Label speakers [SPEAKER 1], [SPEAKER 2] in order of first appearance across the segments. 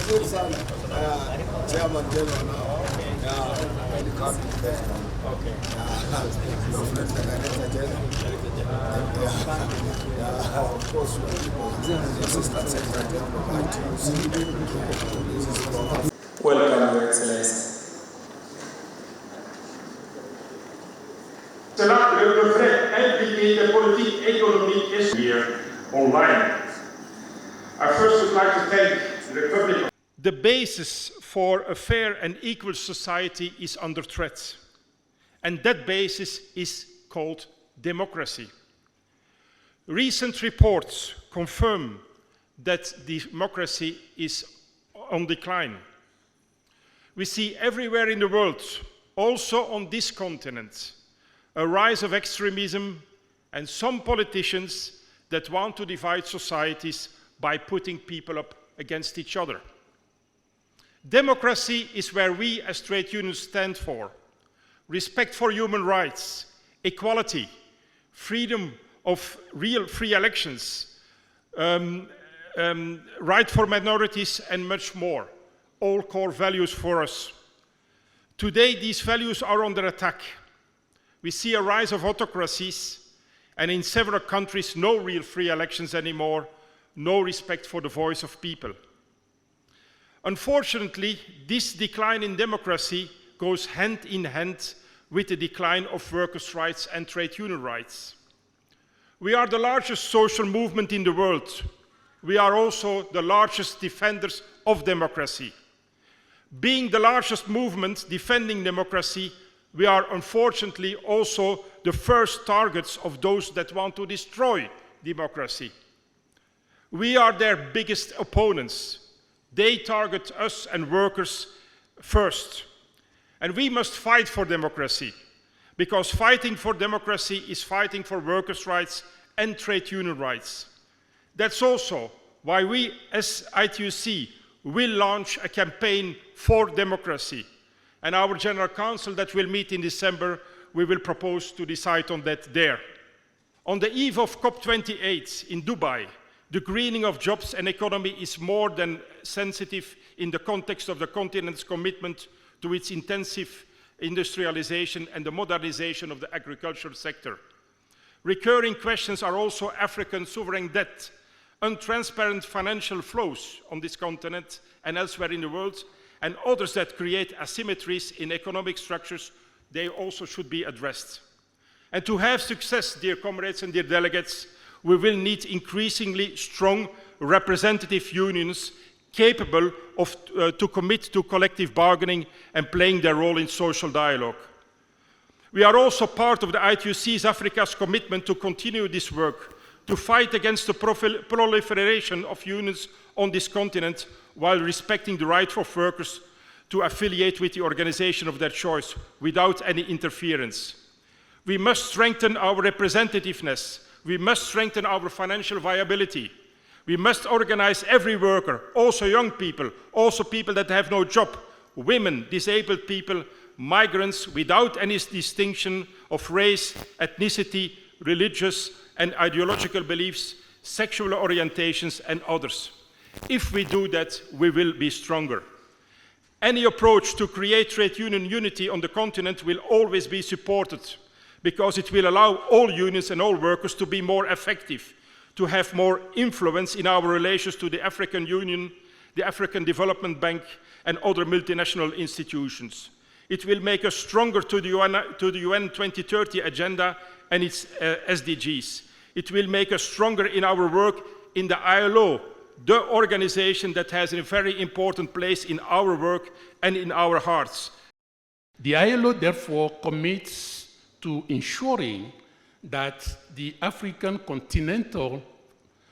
[SPEAKER 1] Nzuri sana. Chairman General now. The country president. Okay. Of course, Assistant Secretary of
[SPEAKER 2] Welcome, Your Excellency.
[SPEAKER 3] Cela devrait impliquer les politiques économiques et sociales online. I first would like to thank the Republic.
[SPEAKER 4] The basis for a fair and equal society is under threat. And that basis is called democracy. Recent reports confirm that democracy is on decline. We see everywhere in the world, also on this continent, a rise of extremism and some politicians that want to divide societies by putting people up against each other. Democracy is where we as trade unions stand for. Respect for human rights, equality, freedom of real free elections, right for minorities and much more. All core values for us. Today these values are under attack. We see a rise of autocracies and in several countries no real free elections anymore, no respect for the voice of people. Unfortunately, this decline in democracy goes hand in hand with the decline of workers' rights and trade union rights. We are the largest social movement in the world. We are also the largest defenders of democracy. Being the largest movement defending democracy, we are unfortunately also the first targets of those that want to destroy democracy. We are their biggest opponents. They target us and workers first. And we must fight for democracy, because fighting for democracy is fighting for workers' rights and trade union rights. That's also why we, as ITUC, will launch a campaign for democracy. And our General Council that will meet in December, we will propose to decide on that there. On the eve of COP28 in Dubai, the greening of jobs and economy is more than sensitive in the context of the continent's commitment to its intensive industrialization and the modernization of the agricultural sector. Recurring questions are also African sovereign debt, untransparent financial flows on this continent and elsewhere in the world, and others that create asymmetries in economic structures. They also should be addressed. And to have success, dear comrades and dear delegates, we will need increasingly strong representative unions capable of to commit to collective bargaining and playing their role in social dialogue. We are also part of the ITUC's Africa's commitment to continue this work, to fight against the proliferation of unions on this continent while respecting the right of workers to affiliate with the organization of their choice without any interference. We must strengthen our representativeness. We must strengthen our financial viability. We must organize every worker, also young people, also people that have no job, women, disabled people, migrants, without any distinction of race, ethnicity, religious and ideological beliefs, sexual orientations and others. If we do that, we will be stronger. Any approach to create trade union unity on the continent will always be supported, because it will allow all unions and all workers to be more effective, to have more influence in our relations to the African Union, the African Development Bank, and other multinational institutions. It will make us stronger to the UN 2030 agenda and its SDGs. It will make us stronger in our work in the ILO, the organization that has a very important place in our work and in our hearts.
[SPEAKER 5] The ILO therefore commits to ensuring that the African Continental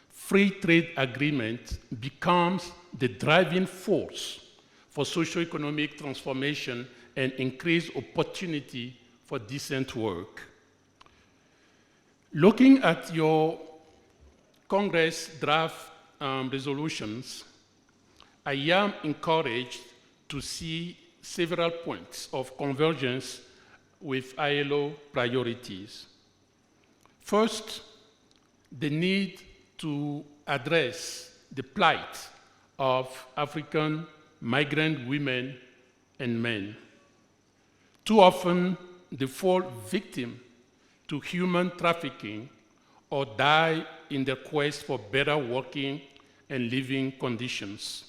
[SPEAKER 5] Free Trade Agreement becomes the driving force for socio-economic transformation and increased opportunity for decent work. Looking at your Congress draft resolutions, I am encouraged to see several points of convergence with ILO priorities. First, the need to address the plight of African migrant women and men. Too often, they fall victim to human trafficking or die in their quest for better working and living conditions.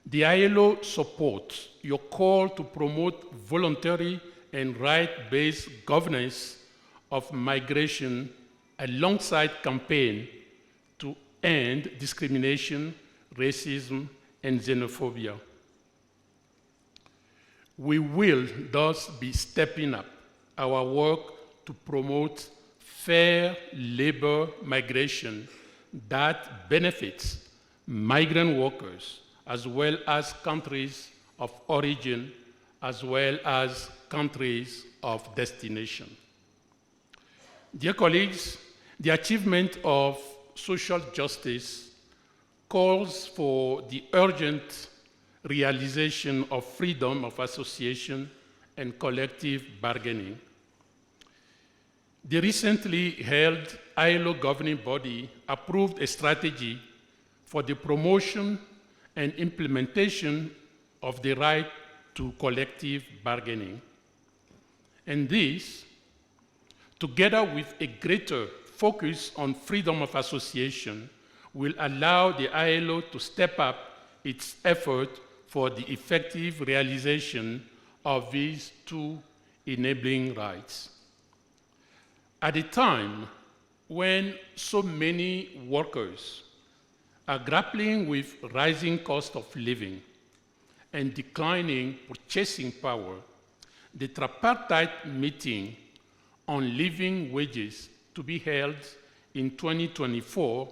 [SPEAKER 5] The ILO supports your call to promote voluntary and right-based governance of migration alongside campaign to end discrimination, racism, and xenophobia. We will thus be stepping up our work to promote fair labor migration that benefits migrant workers as well as countries of origin as well as countries of destination. Dear colleagues, the achievement of social justice calls for the urgent realization of freedom of association and collective bargaining. The recently held ILO governing body approved a strategy for the promotion and implementation of the right to collective bargaining. And this, together with a greater focus on freedom of association, will allow the ILO to step up its effort for the effective realization of these two enabling rights. At a time when so many workers are grappling with rising cost of living and declining purchasing power, the tripartite meeting on living wages to be held in 2024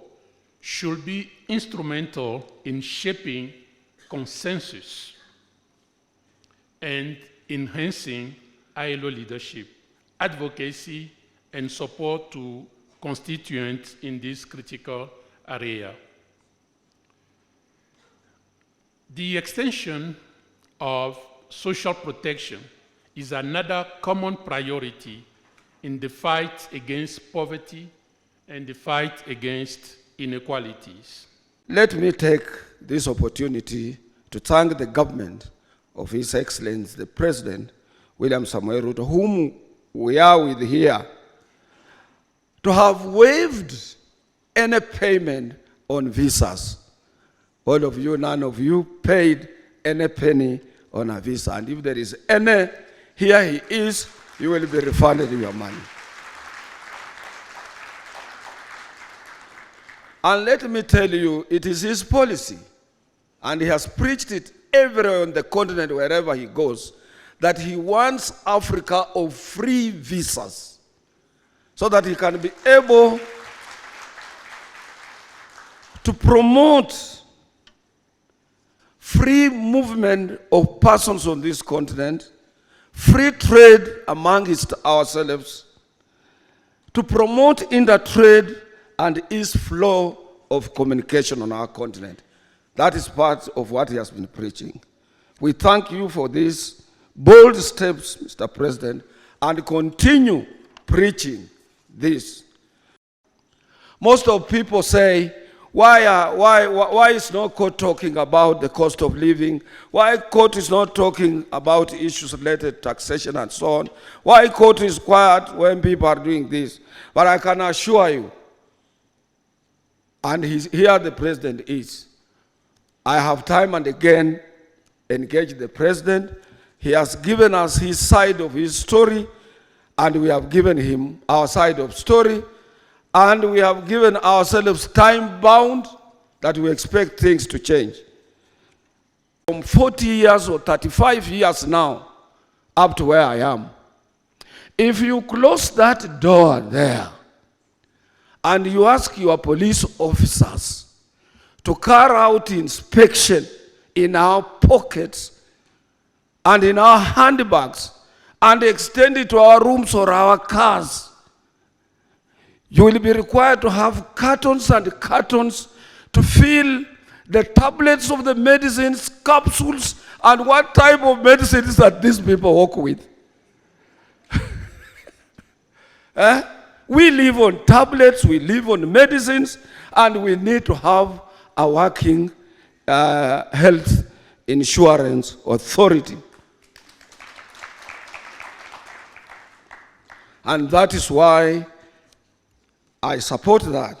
[SPEAKER 5] should be instrumental in shaping consensus and enhancing ILO leadership, advocacy, and support to constituents in this critical area. The extension of social protection is another common priority in the fight against poverty and the fight against inequalities.
[SPEAKER 1] Let me take this opportunity to thank the government of His Excellency, the President, William Samoei Ruto, whom we are with here, to have waived any payment on visas. All of you, none of you paid any penny on a visa. And if there is any, here he is, you will be refunded your money. And let me tell you, it is his policy, and he has preached it everywhere on the continent, wherever he goes, that he wants Africa of free visas, so that he can be able to promote free movement of persons on this continent, free trade among ourselves, to promote intertrade and ease flow of communication on our continent. That is part of what he has been preaching. We thank you for these bold steps, Mr. President, and continue preaching this. Most of people say, why is no court talking about the cost of living? Why court is not talking about issues related to taxation and so on? Why court is quiet when people are doing this? But I can assure you, and here the president is, I have time and again engaged the president. He has given us his side of his story, and we have given him our side of story. And we have given ourselves time bound that we expect things to change. From 40 years or 35 years now, up to where I am, if you close that door there, and you ask your police officers to carry out inspection in our pockets and in our handbags and extend it to our rooms or our cars, you will be required to have cartons and cartons to fill the tablets of the medicines, capsules, and what type of medicines that these people work with. We live on tablets, we live on medicines, and we need to have a working health insurance authority. And that is why I support that.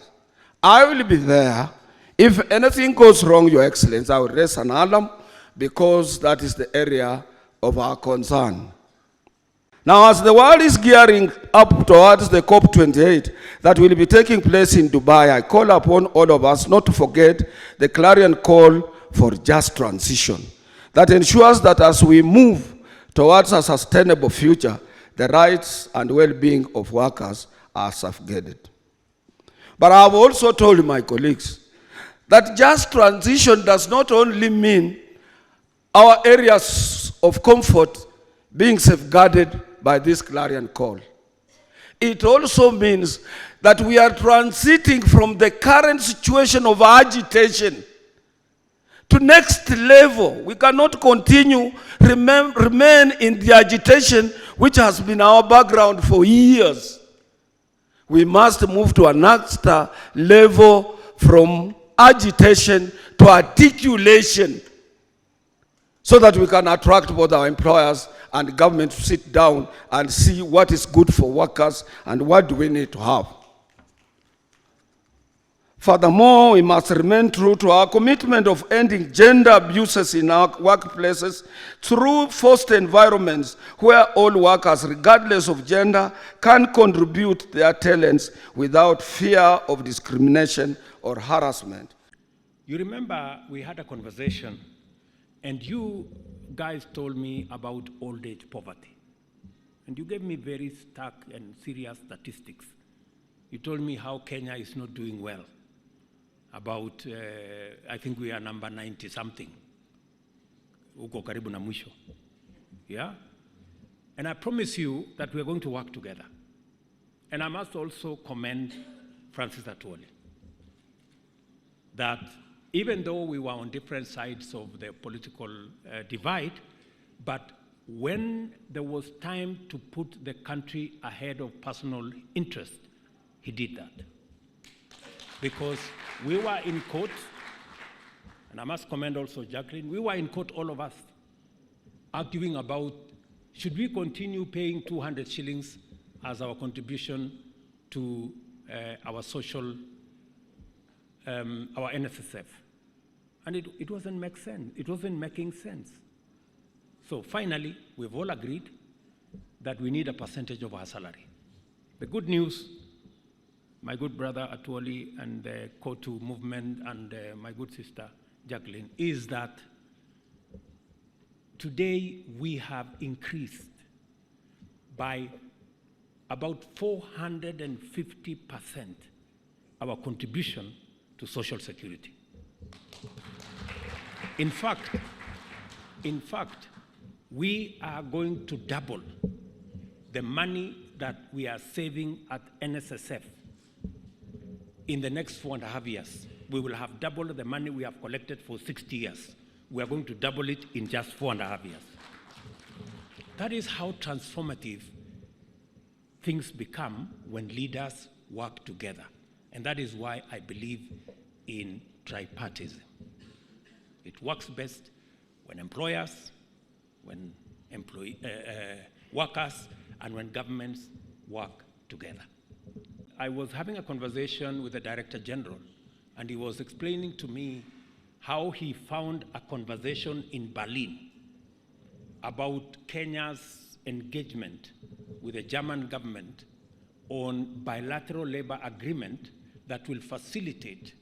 [SPEAKER 1] I will be there. If anything goes wrong, Your Excellency, I will raise an alarm because that is the area of our concern. Now, as the world is gearing up towards the COP28 that will be taking place in Dubai, I call upon all of us not to forget the clarion call for just transition that ensures that as we move towards a sustainable future, the rights and well-being of workers are safeguarded. But I have also told my colleagues that just transition does not only mean our areas of comfort being safeguarded by this clarion call. It also means that we are transiting from the current situation of agitation to next level. We cannot continue, remain in the agitation which has been our background for years. We must move to a next level from agitation to articulation so that we can attract both our employers and government to sit down and see what is good for workers and what do we need to have. Furthermore, we must remain true to our commitment of ending gender abuses in our workplaces through foster environments where all workers, regardless of gender, can contribute their talents without fear of discrimination or harassment.
[SPEAKER 6] You remember we had a conversation and you guys told me about old age poverty. And you gave me very stark and serious statistics. You told me how Kenya is not doing well. About, I think we are number 90 something. Uko karibu na mwisho. Yeah? And I promise you that we are going to work together. And I must also commend Francis Atwoli. That even though we were on different sides of the political divide, but when there was time to put the country ahead of personal interest, he did that. Because we were in court, and I must commend also Jacqueline, we were in court, all of us, arguing about should we continue paying 200 shillings as our contribution to our social, our NSSF. And it wasn't make sense. It wasn't making sense. So finally, we've all agreed that we need a percentage of our salary. The good news, my good brother Atwoli and the COTU movement and my good sister Jacqueline, is that today we have increased by about 450% our contribution to social security. In fact, we are going to double the money that we are saving at NSSF in the next 4.5 years. We will have doubled the money we have collected for 60 years. We are going to double it in just 4.5 years. That is how transformative things become when leaders work together. And that is why I believe in tripartism. It works best when employers, when workers, and when governments work together. I was having a conversation with the Director General, and he was explaining to me how he found a conversation in Berlin about Kenya's engagement with the German government on bilateral labor agreement that will facilitate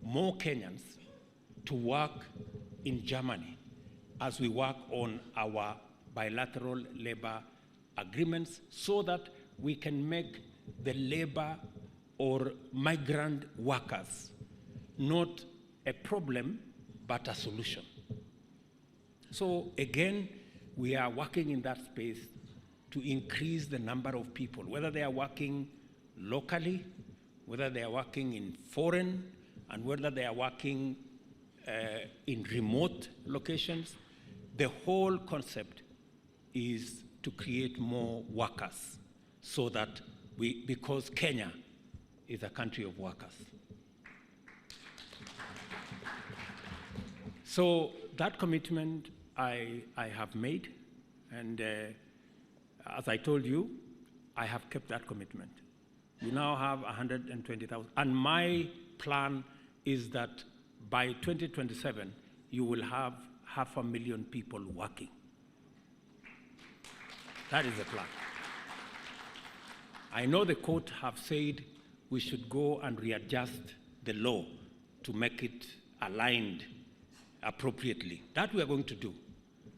[SPEAKER 6] more Kenyans to work in Germany as we work on our bilateral labor agreements so that we can make the labor or migrant workers not a problem but a solution. So again, we are working in that space to increase the number of people, whether they are working locally, whether they are working in foreign, and whether they are working in remote locations. The whole concept is to create more workers so that because Kenya is a country of workers. So that commitment I have made, and as I told you, I have kept that commitment. We now have 120,000, and my plan is that by 2027, you will have 500,000 people working. That is the plan. I know the court have said we should go and readjust the law to make it aligned appropriately. That we are going to do,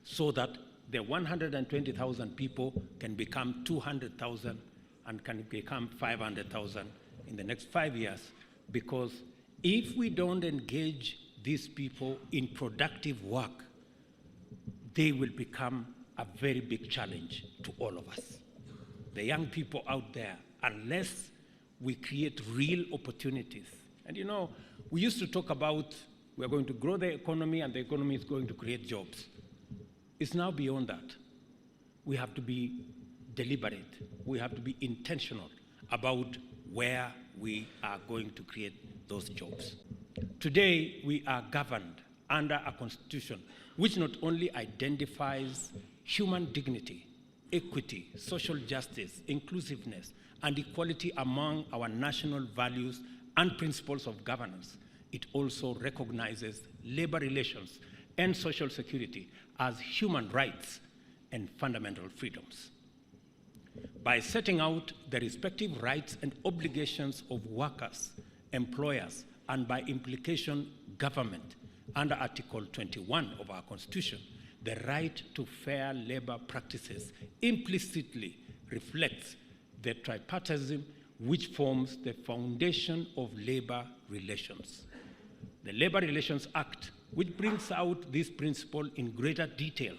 [SPEAKER 6] so that the 120,000 people can become 200,000 and can become 500,000 in the next 5 years. Because if we don't engage these people in productive work, they will become a very big challenge to all of us. The young people out there, unless we create real opportunities. And you know, we used to talk about we're going to grow the economy and the economy is going to create jobs. It's now beyond that. We have to be deliberate. We have to be intentional about where we are going to create those jobs. Today, we are governed under a constitution which not only identifies human dignity, equity, social justice, inclusiveness, and equality among our national values and principles of governance, it also recognizes labor relations and social security as human rights and fundamental freedoms. By setting out the respective rights and obligations of workers, employers, and by implication, government, under Article 21 of our Constitution, the right to fair labor practices implicitly reflects the tripartism which forms the foundation of labor relations. The Labor Relations Act, which brings out this principle in greater detail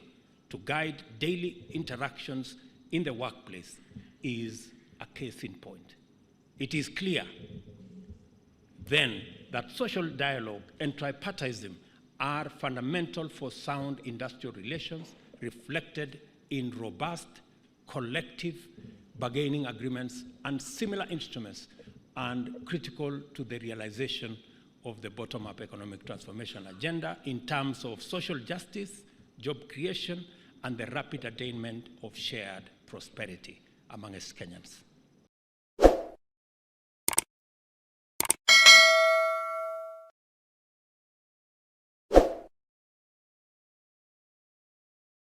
[SPEAKER 6] to guide daily interactions in the workplace, is a case in point. It is clear, then, that social dialogue and tripartism are fundamental for sound industrial relations, reflected in robust collective bargaining agreements and similar instruments, and critical to the realization of the bottom-up economic transformation agenda in terms of social justice, job creation, and the rapid attainment of shared prosperity among us Kenyans.